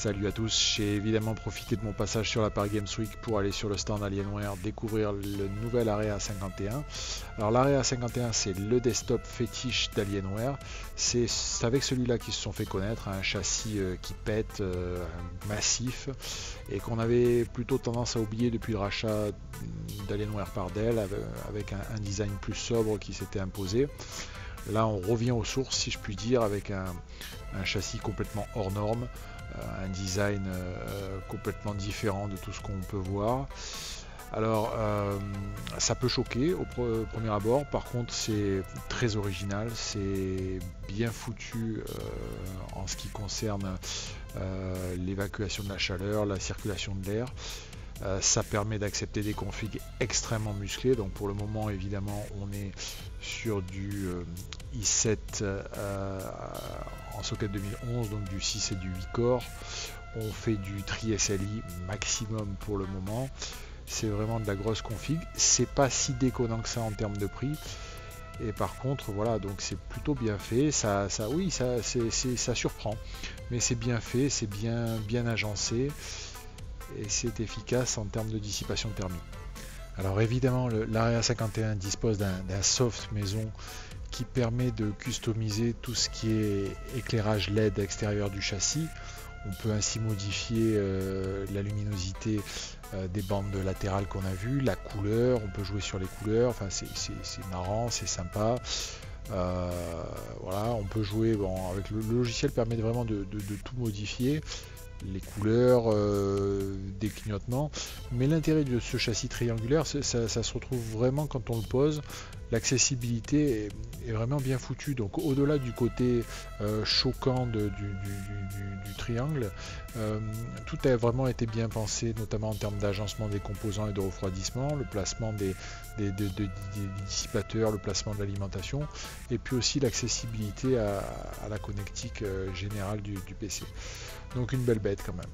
Salut à tous, j'ai évidemment profité de mon passage sur la Paris Games Week pour aller sur le stand Alienware découvrir le nouvel Area 51. Alors l'Area 51 c'est le desktop fétiche d'Alienware, c'est avec celui-là qu'ils se sont fait connaître, un châssis qui pète, massif, et qu'on avait plutôt tendance à oublier depuis le rachat d'Alienware par Dell, avec un design plus sobre qui s'était imposé. Là on revient aux sources si je puis dire, avec un châssis complètement hors norme, un design complètement différent de tout ce qu'on peut voir. Alors ça peut choquer au premier abord, par contre c'est très original, c'est bien foutu en ce qui concerne l'évacuation de la chaleur, la circulation de l'air. Ça permet d'accepter des configs extrêmement musclés. Donc pour le moment évidemment on est sur du i7 en socket 2011, donc du 6 et du 8 corps. On fait du tri-SLI maximum pour le moment. C'est vraiment de la grosse config. C'est pas si déconnant que ça en termes de prix. Et par contre voilà, donc c'est plutôt bien fait. Ça surprend, mais c'est bien fait, c'est bien agencé. Et c'est efficace en termes de dissipation thermique. Alors évidemment l'Area 51 dispose d'un soft maison qui permet de customiser tout ce qui est éclairage LED extérieur du châssis. On peut ainsi modifier la luminosité des bandes latérales qu'on a vues, la couleur, on peut jouer sur les couleurs, enfin c'est marrant, c'est sympa. Voilà, on peut jouer, avec le logiciel permet vraiment de tout modifier, les couleurs, des clignotements, mais l'intérêt de ce châssis triangulaire, ça se retrouve vraiment quand on le pose. L'accessibilité est vraiment bien foutue, donc au-delà du côté choquant du triangle, tout a vraiment été bien pensé, notamment en termes d'agencement des composants et de refroidissement, le placement des dissipateurs, le placement de l'alimentation, et puis aussi l'accessibilité à la connectique générale du PC. Donc une belle bête quand même.